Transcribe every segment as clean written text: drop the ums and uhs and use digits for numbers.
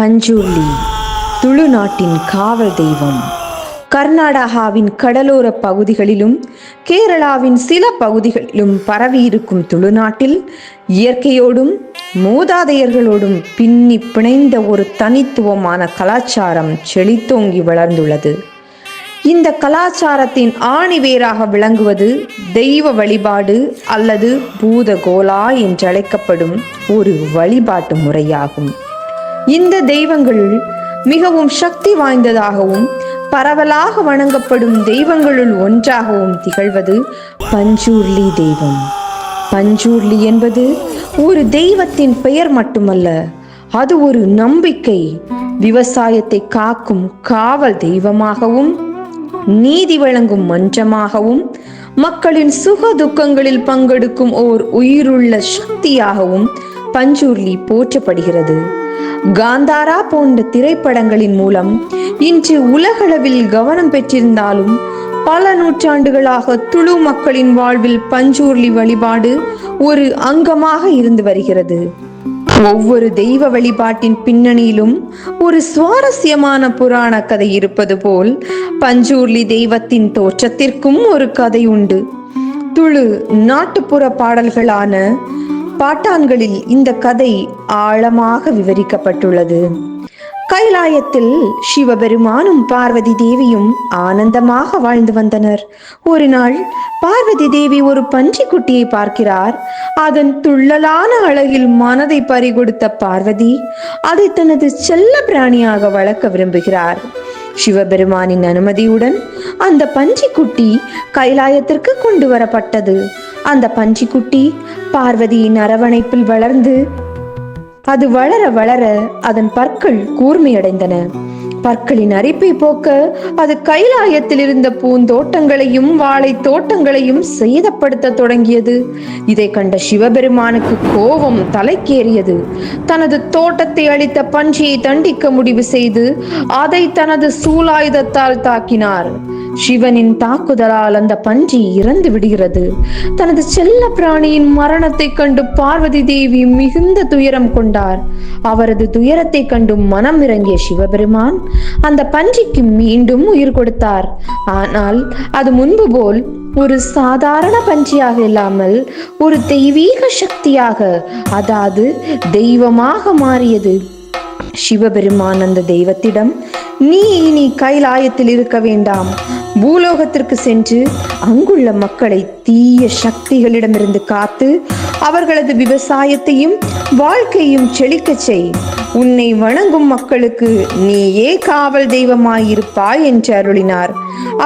பஞ்சூர்லி துளு நாட்டின் காவல் தெய்வம். கர்நாடகாவின் கடலோர பகுதிகளிலும் கேரளாவின் சில பகுதிகளிலும் பரவியிருக்கும் துளுநாட்டில் இயற்கையோடும் மூதாதையர்களோடும் பின்னி பிணைந்த ஒரு தனித்துவமான கலாச்சாரம் செழித்தோங்கி வளர்ந்துள்ளது. இந்த கலாச்சாரத்தின் ஆணிவேராக விளங்குவது தெய்வ வழிபாடு அல்லது பூதகோலா என்றழைக்கப்படும் ஒரு வழிபாட்டு முறையாகும். இந்த தெய்வங்கள் மிகவும் சக்தி வாய்ந்ததாகவும் பரவலாக வணங்கப்படும் தெய்வங்களுள் ஒன்றாகவும் திகழ்வது பஞ்சூர்லி தெய்வம். பஞ்சூர்லி என்பது ஒரு தெய்வத்தின் பெயர் மட்டுமல்ல, அது ஒரு நம்பிக்கை, விவசாயத்தை காக்கும் காவல் தெய்வமாகவும், நீதி வழங்கும் மன்றமாகவும், மக்களின் சுக துக்கங்களில் பங்கெடுக்கும் ஓர் உயிருள்ள சக்தியாகவும் பஞ்சூர்லி போற்றப்படுகிறது. காந்தாரா போன்ற திரைப்படங்களின் மூலம் இன்று உலகளவில் கவனம் பெற்றிருந்தாலும் பல நூற்றாண்டுகளாக துளு மக்களின் வாழ்வில் பஞ்சூர்லி வழிபாடு ஒரு அங்கமாக இருந்து வருகிறது. ஒவ்வொரு தெய்வ வழிபாட்டின் பின்னணியிலும் ஒரு சுவாரஸ்யமான புராண கதை இருப்பது போல் பஞ்சூர்லி தெய்வத்தின் தோற்றத்திற்கும் ஒரு கதை உண்டு. துளு நாட்டுப்புற பாடல்களான பாட்டான்களில் இந்த கதை ஆழமாக விவரிக்கப்பட்டுள்ளது. கைலாயத்தில் சிவபெருமானும் பார்வதி தேவியும் ஆனந்தமாக வாழ்ந்து வந்தனர். ஒரு நாள் பார்வதி தேவி ஒரு பன்றிக்குட்டியை பார்க்கிறார். அதன் துள்ளலான அழகில் மனதை பறிகொடுத்த பார்வதி அதை தனது செல்ல பிராணியாக வளர்க்க விரும்புகிறார். சிவபெருமானின் அனுமதியுடன் அந்த பன்றிக்குட்டி கைலாயத்திற்கு கொண்டு வரப்பட்டது. அந்த பன்றிக்குட்டி பார்வதியின் அரவணைப்பில் வளர்ந்து அது வளர வளர அதன் பற்கள் கூர்மையடைந்தன. பற்களின் அரிப்பை போக்க அது கைலாயத்தில் இருந்த பூந்தோட்டங்களையும் வாழை தோட்டங்களையும் சேதப்படுத்த தொடங்கியது. இதை கண்ட சிவபெருமானுக்கு கோபம் தலைக்கேறியது. தனது தோட்டத்தை அழித்த பன்றியை தண்டிக்க முடிவு செய்து அதை தனது சூலாயுதத்தால் தாக்கினார். சிவனின் தாக்குதலால் அந்த பன்றி இறந்து விடுகிறது. தனது செல்ல பிராணியின் மரணத்தை கண்டு பார்வதி தேவி மிகுந்த துயரம் கொண்டார். அவரது துயரத்தை கண்டு மனம் இறங்கிய சிவபெருமான் அந்த பன்றிக்கு மீண்டும் உயிர் கொடுத்தார். ஆனால் அது முன்பு போல் ஒரு சாதாரண பன்றியாக இல்லாமல் ஒரு தெய்வீக சக்தியாக, அதாவது தெய்வமாக மாறியது. சிவபெருமான் அந்த தெய்வத்திடம், நீ இனி கைலாயத்தில் இருக்க வேண்டாம், பூலோகத்திற்கு சென்று அங்குள்ள மக்களை தீய சக்திகளிடமிருந்து காத்து அவர்களது விவசாயத்தையும் வாழ்க்கையும் செழிக்கச் செய். உன்னை வணங்கும் மக்களுக்கு நீயே காவல் தெய்வமாயிருப்பாய் என்று அருளினார்.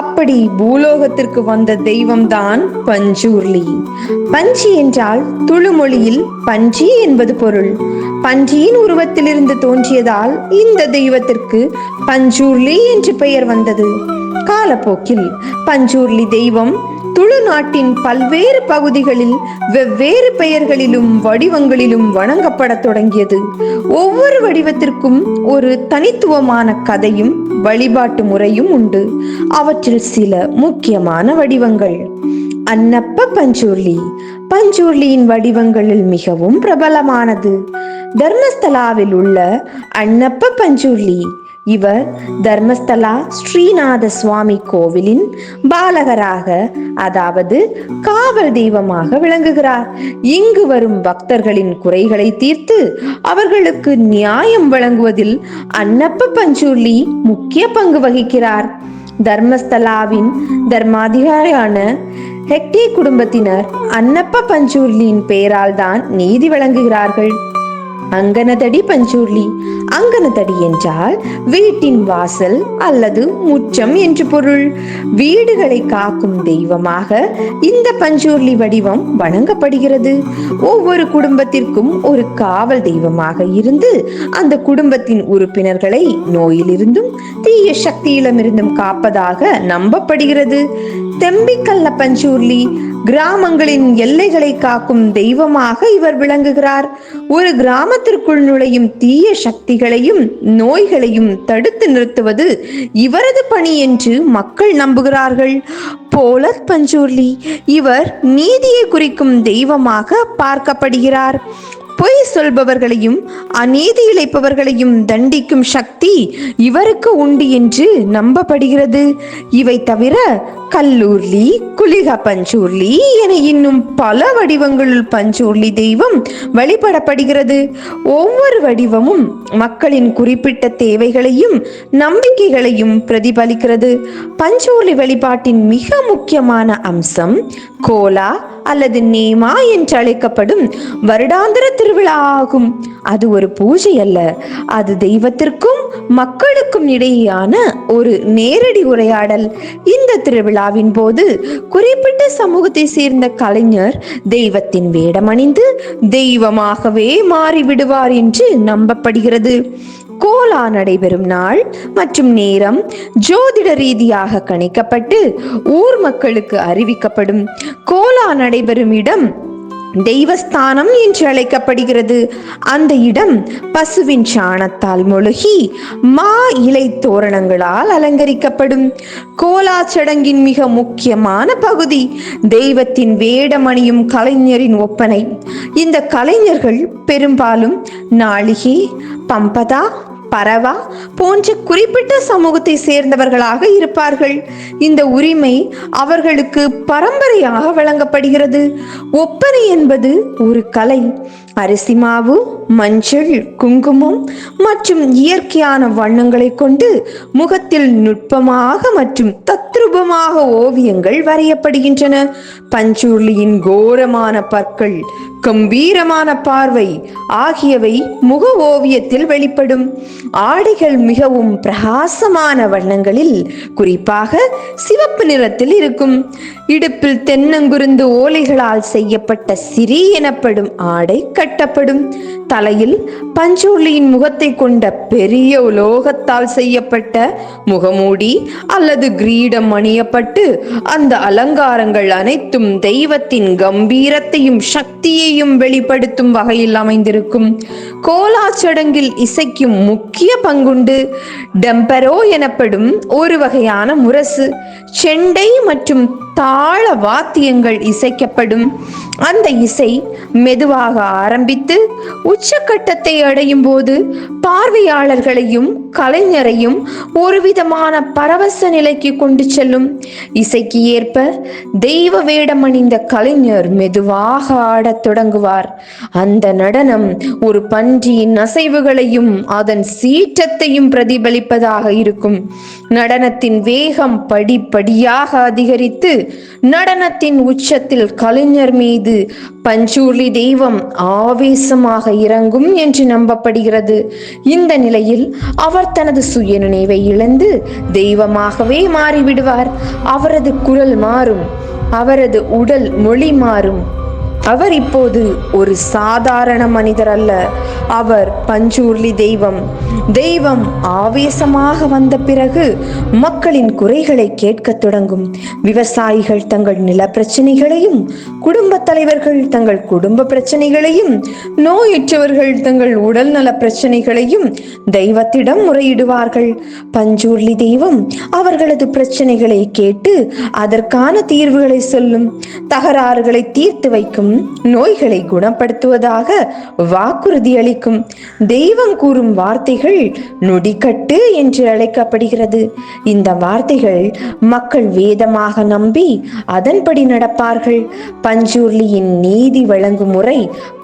அப்படி பூலோகத்திற்கு வந்த தெய்வம்தான் பஞ்சூர்லி. பஞ்சி என்றால் துளு மொழியில் பஞ்சி என்பது பொருள். பன்றியின் உருவத்திலிருந்து தோன்றியதால் இந்த தெய்வத்திற்கு பஞ்சூர்லி என்று பெயர் வந்தது. காலப்போக்கில் பஞ்சூர்லி தெய்வம் துளு நாட்டின் பல்வேறு பகுதிகளில் வெவ்வேறு பெயர்களிலும் வடிவங்களிலும் வணங்கப்பட தொடங்கியது. ஒவ்வொரு வடிவத்திற்கும் ஒரு தனித்துவமான கதையும் வழிபாட்டு முறையும் உண்டு. அவற்றில் சில முக்கியமான வடிவங்கள். அன்னப்ப பஞ்சூர்லி பஞ்சூர்லியின் வடிவங்களில் மிகவும் பிரபலமானது. தர்மஸ்தலாவில் உள்ள அன்னப்ப பஞ்சூர்லி. இவர் தர்மஸ்தலா ஸ்ரீநாத சுவாமி கோவிலின் பாலகராக, அதாவது காவல் தெய்வமாக விளங்குகிறார். இங்கு வரும் பக்தர்களின் குறைகளை தீர்த்து அவர்களுக்கு நியாயம் வழங்குவதில் அன்னப்ப பஞ்சூர்லி முக்கிய பங்கு வகிக்கிறார். தர்மஸ்தலாவின் தர்மாதிகாரியான ஹெக்டே குடும்பத்தினர் அன்னப்ப பஞ்சூர்லியின் பெயரால் தான் நீதி வழங்குகிறார்கள். அங்கனதடி பஞ்சூர்லி. அங்கனதடி என்றால் வீட்டின் வாசல் அல்லது முற்றம் என்று பொருள். வீடுகளை காக்கும் தெய்வமாக இந்த பஞ்சூர்லி வடிவம் வணங்கப்படுகிறது. ஒவ்வொரு குடும்பத்திற்கும் ஒரு காவல் தெய்வமாக இருந்து அந்த குடும்பத்தின் உறுப்பினர்களை நோயிலிருந்தும் தீய சக்தியிடமிருந்தும் காப்பதாக நம்பப்படுகிறது. தெம்பிக்கல்ல பஞ்சூர்லி கிராமங்களின் எல்லைகளை காக்கும் தெய்வமாக இவர் விளங்குகிறார். ஒரு கிராமத்திற்குள் நுழையும் தீய சக்திகளையும் நோய்களையும் தடுத்து நிறுத்துவது இவரது பணி என்று மக்கள் நம்புகிறார்கள். போலத் பஞ்சூர்லி. இவர் நீதியை குறிக்கும் தெய்வமாக பார்க்கப்படுகிறார். பொய் சொல்பவர்களையும் அநீதி இழைப்பவர்களையும் தண்டிக்கும் சக்தி இவருக்கு உண்டு என்று நம்பப்படுகிறது. இவை தவிர கல்லூர்லி, குளிக பஞ்சூர்லி என இன்னும் பல வடிவங்களுள் பஞ்சூர்லி தெய்வம் வழிபடப்படுகிறது. ஒவ்வொரு வடிவமும் மக்களின் குறிப்பிட்ட தேவைகளையும் நம்பிக்கைகளையும் பிரதிபலிக்கிறது. பஞ்சூர்லி வழிபாட்டின் மிக முக்கியமான அம்சம் கோலா அல்லது நேமா என்று அழைக்கப்படும் வருடாந்திர திருவிழா ஆகும். அது ஒரு பூஜை அல்ல, அது தெய்வத்திற்கும் மக்களுக்கும் இடையேயான ஒரு நேரடி உரையாடல். இந்த திருவிழாவின் போது குறிப்பிட்ட சமூகத்தை சேர்ந்த கலைஞர் தெய்வத்தின் வேடமணிந்து தெய்வமாகவே மாறிவிடுவார் என்று நம்பப்படுகிறது. கோலா நடைபெறும் நாள் மற்றும் நேரம் ஜோதிட ரீதியாக கணிக்கப்பட்டு ஊர் மக்களுக்கு அறிவிக்கப்படும். கோலா நடைபெறும் இடம் தெய்வஸ்தானம் என்று அழைக்கப்படுகிறது. அந்த இடம் பசுவின் சாணத்தால் மொழுகி மா இலை தோரணங்களால் அலங்கரிக்கப்படும். கோலா சடங்கின் மிக முக்கியமான பகுதி தெய்வத்தின் வேடமணியும் கலைஞரின் ஒப்பனை. இந்த கலைஞர்கள் பெரும்பாலும் நாளிகை, பம்பதா, பரவா போன்ற குறிப்பிட்ட சமூகத்தை சேர்ந்தவர்களாக இருப்பார்கள். இந்த உரிமை அவர்களுக்கு பரம்பரையாக வழங்கப்படுகிறது. ஒப்பனை என்பது ஒரு கலை. அரிசி மாவு, மஞ்சள், குங்குமம் மற்றும் இயற்கையான வண்ணங்களை கொண்டு முகத்தில் நுட்பமாக மற்றும் தத்ரூபமாக ஓவியங்கள் வரையப்படுகின்றன. பஞ்சூர்லியின் கோரமான பற்கள், கம்பீரமான பார்வை ஆகியவை முக ஓவியத்தில் வெளிப்படும். ஆடைகள் மிகவும் பிரகாசமான வண்ணங்களில், குறிப்பாக சிவப்பு நிறத்தில் இருக்கும். இடுப்பில் தென்னங்குருந்து ஓலைகளால் செய்யப்பட்ட சிரி எனப்படும் ஆடை கட்டப்படும். தலையில் பஞ்சூர்லியின் முகத்தை கொண்ட பெரிய உலோகத்தால் செய்யப்பட்ட முகமூடி அல்லது கிரீடம் அணியப்பட்டு அந்த அலங்காரங்கள் அனைத்தும் தெய்வத்தின் கம்பீரத்தையும் சக்தியையும் வெளிப்படுத்தும் வகையில் அமைந்திருக்கும். கோலா சடங்கில் இசைக்கும் முக்கிய பங்குண்டு. டெம்பரோ எனப்படும் ஒரு வகையான முரசு, செண்டை மற்றும் தாள வாத்தியங்கள் இசைக்கப்படும். அந்த இசை மெதுவாக ஆரம்பித்து உச்சக்கட்டத்தை அடையும் போது பார்வையாளர்களையும் கலைஞரையும் ஒரு விதமான பரவச நிலைக்கு கொண்டு செல்லும். இசைக்கு ஏற்ப தெய்வ வேடம் அணிந்த கலைஞர் மெதுவாக ஆடத் தொடங்குவார். அந்த நடனம் ஒரு பன்றியின் அசைவுகளையும் அதன் சீற்றத்தையும் பிரதிபலிப்பதாக இருக்கும். நடனத்தின் வேகம் படிப்படியாக அதிகரித்து நடனத்தின் உச்சத்தில் கலைஞர் மீது பஞ்சூர்லி தெய்வம் ஆவேசமாக இறங்கும் என்று நம்பப்படுகிறது. இந்த நிலையில் அவர் தனது சுயநினைவை இழந்து தெய்வமாகவே மாறிவிடுவார். அவரது குரல் மாறும், அவரது உடல் மொழி மாறும். அவர் இப்போது ஒரு சாதாரண மனிதர் அல்ல, அவர் பஞ்சூர்லி தெய்வம். தெய்வம் ஆவேசமாக வந்த பிறகு மக்களின் குறைகளை கேட்க தொடங்கும். விவசாயிகள் தங்கள் நில பிரச்சனைகளையும், குடும்ப தலைவர்கள் தங்கள் குடும்ப பிரச்சனைகளையும், நோயுற்றவர்கள் தங்கள் உடல் நல பிரச்சனைகளையும் தெய்வத்திடம் முறையிடுவார்கள். பஞ்சூர்லி தெய்வம் அவர்களது பிரச்சனைகளை கேட்டு அதற்கான தீர்வுகளை சொல்லும். தகராறுகளை தீர்த்து வைக்கும், நோய்களை குணப்படுத்துவதாக வாக்குறுதி அளிக்கும். தெய்வம் கூறும் வார்த்தைகள் நொடிக்கட்டு என்று அழைக்கப்படுகிறது. இந்த வார்த்தைகள் மக்கள் வேதமாக நம்பி அதன்படி நடப்பார்கள். பஞ்சூர்லியின் நீதி வழங்கும் முறை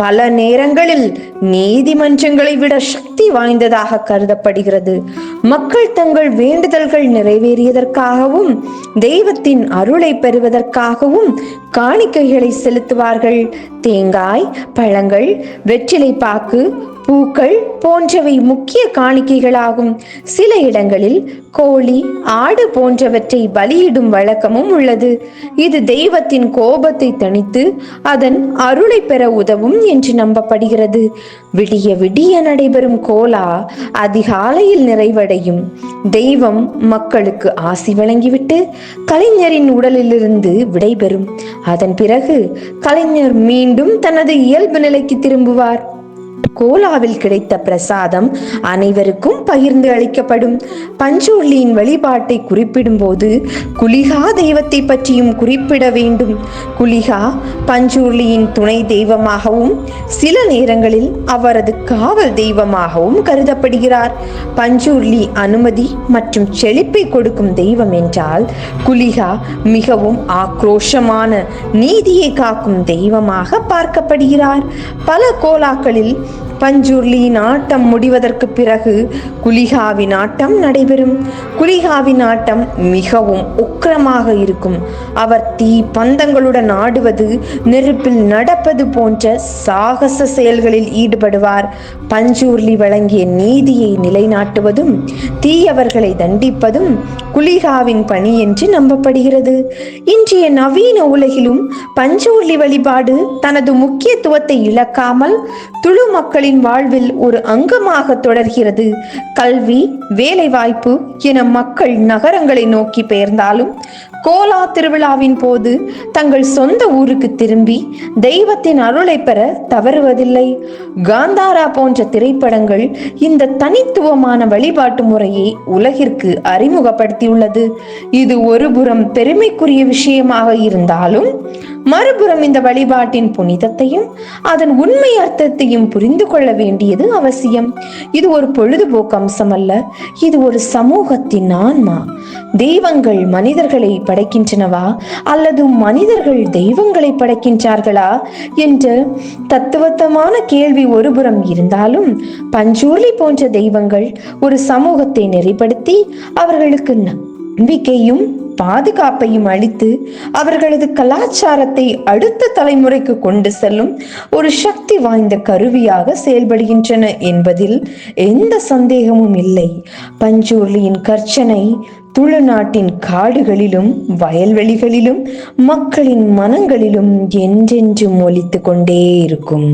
பல நேரங்களில் நீதிமன்றங்களை விட சக்தி வாய்ந்ததாக கருதப்படுகிறது. மக்கள் தங்கள் வேண்டுதல்கள் நிறைவேறியதற்காகவும் தெய்வத்தின் அருளை பெறுவதற்காகவும் காணிக்கைகளை செலுத்துவார்கள். தேங்காய், பழங்கள், வெற்றிலை பாக்கு, பூக்கள் போன்றவை முக்கிய காணிக்கைகளாகும். சில இடங்களில் கோழி, ஆடு போன்றவற்றை பலியிடும் வழக்கமும் உள்ளது. இது தெய்வத்தின் கோபத்தை தணித்து அதன் அருளை பெற உதவும் என்று நம்பப்படுகிறது. விடிய விடிய நடைபெறும் கோலா அதிகாலையில் நிறைவடையும். தெய்வம் மக்களுக்கு ஆசி வழங்கிவிட்டு கலைஞரின் உடலிலிருந்து விடைபெறும். அதன் பிறகு கலைஞர் மீண்டும் தனது இயல்பு நிலைக்கு திரும்புவார். கோலாவில் கிடைத்த பிரசாதம் அனைவருக்கும் பகிர்ந்து அளிக்கப்படும். பஞ்சூர்லியின் வழிபாட்டை குறிப்பிடும் போது குலிகா தெய்வத்தை பற்றியும் குறிப்பிட வேண்டும். குலிகா பஞ்சூர்லியின் துணை தெய்வமாகவும் சில நேரங்களில் அவரது காவல் தெய்வமாகவும் கருதப்படுகிறார். பஞ்சூர்லி அனுமதி மற்றும் செழிப்பை கொடுக்கும் தெய்வம் என்றால், குலிகா மிகவும் ஆக்ரோஷமான நீதியை காக்கும் தெய்வமாக பார்க்கப்படுகிறார். பல கோலாக்களில் பஞ்சூர்லியின் ஆட்டம் முடிவதற்கு பிறகு குலிகாவின் ஆட்டம் நடைபெறும். குலிகாவின் ஆட்டம் மிகவும் உக்கிரமாக இருக்கும். அவர் தீ பந்தங்களுடன் ஆடுவது, நெருப்பில் நடப்பது போன்ற சாகச செயல்களில் ஈடுபடுவார். பஞ்சூர்லி வழங்கிய நீதியை நிலைநாட்டுவதும் தீயவர்களை தண்டிப்பதும் குலிகாவின் பணி என்று நம்பப்படுகிறது. இன்றைய நவீன உலகிலும் பஞ்சூர்லி வழிபாடு தனது முக்கியத்துவத்தை இழக்காமல் துளு மக்களின் வாழ்வில் ஒரு அங்கமாக தொடர்கிறது. கல்வி, வேலைவாய்ப்பு என மக்கள் நகரங்களை நோக்கி பெயர்ந்தாலும் கோலா திருவிழாவின் போது தங்கள் சொந்த ஊருக்கு திரும்பி தெய்வத்தின் அருளை பெற தவறுவதில்லை. காந்தாரா போன்ற திரைப்படங்கள் இந்த தனித்துவமான வழிபாட்டு முறையை உலகிற்கு அறிமுகப்படுத்தியுள்ளது. இது ஒருபுறம் பெருமைக்குரிய விஷயமாக இருந்தாலும், மறுபுறம் இந்த வழிபாட்டின் புனிதத்தையும் அதன் உண்மை அர்த்தத்தையும் புரிந்து கொள்ள வேண்டியது அவசியம். இது ஒரு பொழுதுபோக்கு அம்சம் அல்ல, இது ஒரு சமூகத்தின் ஆன்மா. தெய்வங்கள் மனிதர்களை படைக்கின்றனவா அல்லது மனிதர்கள் தெய்வங்களை படைக்கின்றார்களா என்ற தத்துவத்தமான கேள்வி ஒருபுறம் இருந்தாலும், பஞ்சூர்லி போன்ற தெய்வங்கள் ஒரு சமூகத்தை நெறிப்படுத்தி அவர்களுக்கு நம்பிக்கையும் பாதுகாப்பையும் அளித்து அவர்களது கலாச்சாரத்தை அடுத்த தலைமுறைக்கு கொண்டு செல்லும் ஒரு சக்தி வாய்ந்த கருவியாக செயல்படுகின்றன என்பதில் எந்த சந்தேகமும் இல்லை. பஞ்சூர்லியின் கர்ச்சனை துளு நாட்டின் காடுகளிலும் வயல்வெளிகளிலும் மக்களின் மனங்களிலும் என்றென்றும் ஒலித்து கொண்டே இருக்கும்.